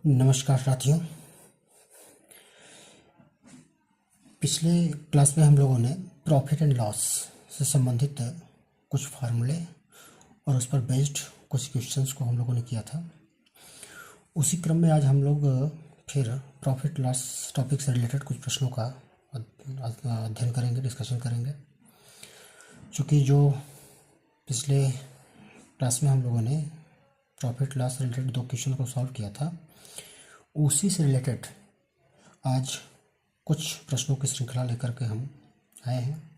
नमस्कार साथियों। पिछले क्लास में हम लोगों ने प्रॉफिट एंड लॉस से संबंधित कुछ फार्मूले और उस पर बेस्ड कुछ क्वेश्चंस को हम लोगों ने किया था। उसी क्रम में आज हम लोग फिर प्रॉफिट लॉस टॉपिक से रिलेटेड कुछ प्रश्नों का अध्ययन करेंगे, डिस्कशन करेंगे। चूँकि जो पिछले क्लास में हम लोगों ने प्रॉफिट लॉस से रिलेटेड 2 क्वेश्चन को सॉल्व किया था, उसी से रिलेटेड आज कुछ प्रश्नों की श्रृंखला लेकर के हम आए हैं।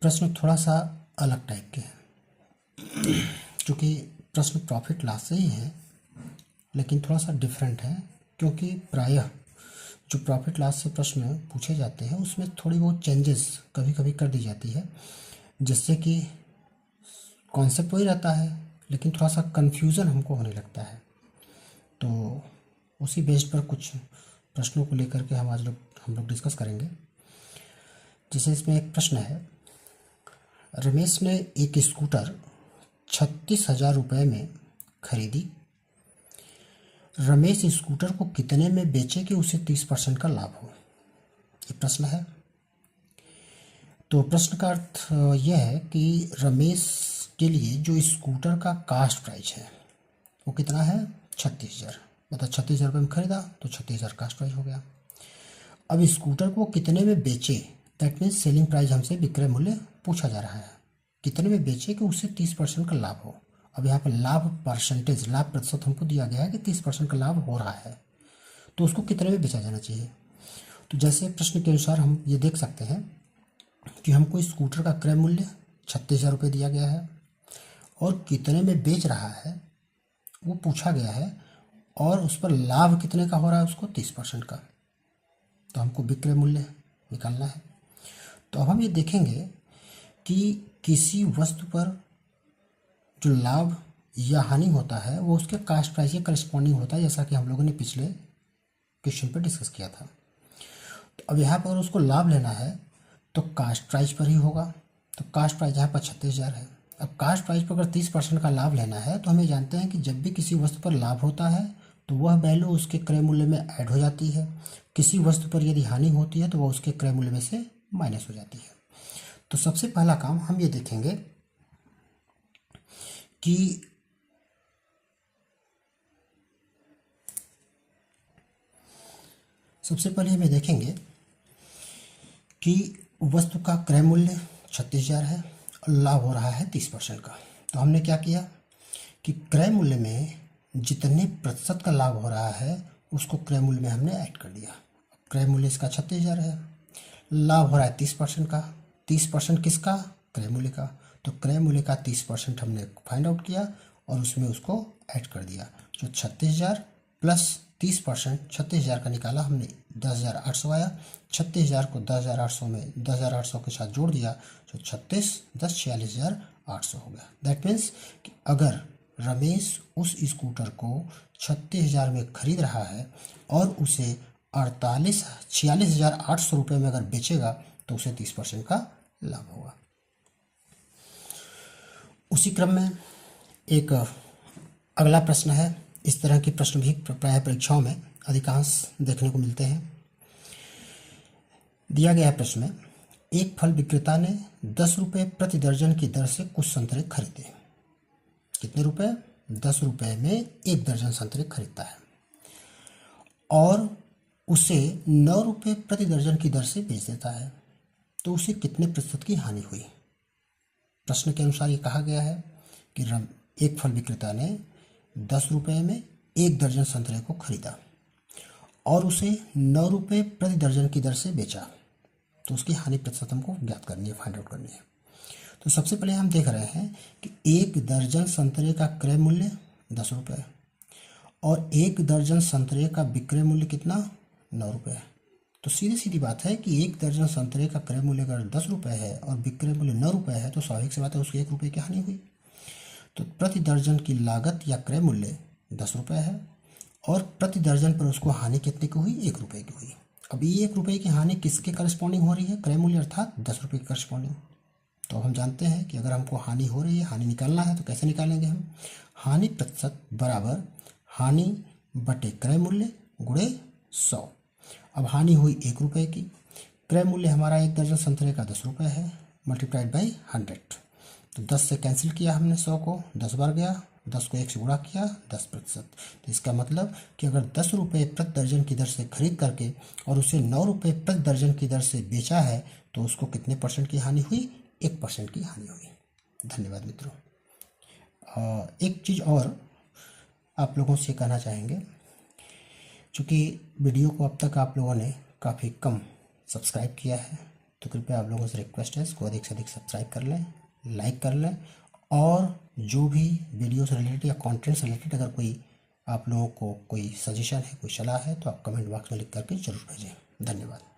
प्रश्न थोड़ा सा अलग टाइप के हैं, क्योंकि प्रश्न प्रॉफिट लॉस से ही है, लेकिन थोड़ा सा डिफरेंट है। क्योंकि प्रायः जो प्रॉफिट लॉस से प्रश्न पूछे जाते हैं उसमें थोड़ी बहुत चेंजेस कभी कभी कर दी जाती है, जिससे कि कॉन्सेप्ट वही रहता है लेकिन थोड़ा सा कन्फ्यूज़न हमको होने लगता है। तो उसी बेस्ड पर कुछ प्रश्नों को लेकर के हम लोग डिस्कस करेंगे। जैसे इसमें एक प्रश्न है, रमेश ने एक स्कूटर 36,000 रुपये में खरीदी। रमेश स्कूटर को कितने में बेचे कि उसे 30% का लाभ हो? ये प्रश्न है। तो प्रश्न का अर्थ यह है कि रमेश के लिए जो स्कूटर का कास्ट प्राइस है वो कितना है? 36,000। मतलब 36,000 रुपये में खरीदा तो 36,000 कास्ट प्राइस हो गया। अब स्कूटर को कितने में बेचे, दैट मीन्स सेलिंग प्राइस हमसे विक्रय मूल्य पूछा जा रहा है। कितने में बेचे कि उससे 30% का लाभ हो। अब यहाँ पर लाभ परसेंटेज, लाभ प्रतिशत हमको दिया गया है कि 30% का लाभ हो रहा है, तो उसको कितने में बेचा जाना चाहिए। तो जैसे प्रश्न के अनुसार हम ये देख सकते हैं कि हमको स्कूटर का क्रय मूल्य 36,000 रुपये दिया गया है और कितने में बेच रहा है वो पूछा गया है, और उस पर लाभ कितने का हो रहा है उसको 30% का। तो हमको विक्रय मूल्य निकालना है। तो अब हम ये देखेंगे कि किसी वस्तु पर जो लाभ या हानि होता है वो उसके कास्ट प्राइस के करस्पॉन्डिंग होता है, जैसा कि हम लोगों ने पिछले क्वेश्चन पर डिस्कस किया था। तो अब यहाँ पर उसको लाभ लेना है तो कास्ट प्राइस पर ही होगा। तो कास्ट प्राइस यहाँ पर 36,000 है। अब कास्ट प्राइस पर अगर 30% का लाभ लेना है तो हमें जानते हैं कि जब भी किसी वस्तु पर लाभ होता है तो वह वैल्यू उसके क्रय मूल्य में ऐड हो जाती है। किसी वस्तु पर यदि हानि होती है तो वह उसके क्रय मूल्य में से माइनस हो जाती है। तो सबसे पहला काम हम ये देखेंगे कि सबसे पहले हमें देखेंगे कि वस्तु का क्रय मूल्य 36,000 है और लाभ हो रहा है 30% का। तो हमने क्या किया कि क्रय मूल्य में जितने प्रतिशत का लाभ हो रहा है उसको क्रय मूल्य में हमने ऐड कर दिया। क्रय मूल्य इसका 36,000 है, लाभ हो रहा है 30% का। 30% किसका? क्रय मूल्य का। तो क्रय मूल्य का 30% हमने फाइंड आउट किया और उसमें उसको ऐड कर दिया। जो 36,000 प्लस 30%, 36,000 का निकाला हमने, 10,800 आया। 36,000 को 10,800 में 10,800 के साथ जोड़ दिया तो 36 10 46,800 हो गया। दैट मीन्स कि अगर रमेश उस स्कूटर को 36,000 में खरीद रहा है और उसे 46,800 रुपये में अगर बेचेगा तो उसे 30% का लाभ होगा। उसी क्रम में एक अगला प्रश्न है। इस तरह के प्रश्न भी प्रायः परीक्षाओं में अधिकांश देखने को मिलते हैं। दिया गया प्रश्न में, एक फल विक्रेता ने 10 रुपये प्रति दर्जन की दर से कुछ संतरे खरीदे। कितने रुपए? 10 रुपये में 1 दर्जन संतरे खरीदता है और उसे 9 रुपये प्रति दर्जन की दर से बेच देता है, तो उसे कितने प्रतिशत की हानि हुई? प्रश्न के अनुसार ये कहा गया है कि एक फल विक्रेता ने 10 रुपये में 1 दर्जन संतरे को खरीदा और उसे 9 रुपये प्रति दर्जन की दर से बेचा, तो उसकी हानि प्रतिशत हमको ज्ञात करनी है, फाइंड आउट करनी है। तो सबसे पहले हम देख रहे हैं कि 1 दर्जन संतरे का क्रय मूल्य 10 रुपये और 1 दर्जन संतरे का विक्रय मूल्य कितना? 9 रुपये। तो सीधी सीधी बात है कि 1 दर्जन संतरे का क्रय मूल्य अगर 10 रुपये है और विक्रय मूल्य 9 रुपये है तो स्वाभाविक सी बात है उसकी 1 रुपये की हानि हुई। तो प्रति दर्जन की लागत या क्रय मूल्य 10 रुपये है और प्रति दर्जन पर उसको हानि कितने की हुई? 1 रुपये की हुई। अब ये 1 रुपये की हानि किसके करस्पॉन्डिंग हो रही है? क्रय मूल्य अर्थात 10 रुपये के करस्पॉन्डिंग। तो हम जानते हैं कि अगर हमको हानि हो रही है, हानि निकालना है, तो कैसे निकालेंगे हम? हानि प्रतिशत बराबर हानि बटे क्रय मूल्य गुणे 100। अब हानि हुई 1 रुपये की। क्रय मूल्य हमारा 1 दर्जन संतरे का 10 रुपये है, मल्टीप्लाइड बाई 100। तो 10 से कैंसिल किया हमने 100 को, 10 बार गया, 10 को 1 से गुणा किया, 10%। तो इसका मतलब कि अगर 10 रुपये प्रति दर्जन की दर से खरीद करके और उसे 9 रुपये प्रति दर्जन की दर से बेचा है तो उसको कितने % की हानि हुई? 1% की हानि हुई। धन्यवाद मित्रों। एक चीज़ और आप लोगों से कहना चाहेंगे, चूँकि वीडियो को अब तक आप लोगों ने काफ़ी कम सब्सक्राइब किया है, तो कृपया आप लोगों से रिक्वेस्ट है इसको अधिक से अधिक सब्सक्राइब कर लें, लाइक कर लें, और जो भी वीडियो से रिलेटेड या कंटेंट से रिलेटेड अगर कोई आप लोगों को कोई सजेशन है, कोई सलाह है, तो आप कमेंट बॉक्स में लिख करके जरूर भेजें। धन्यवाद।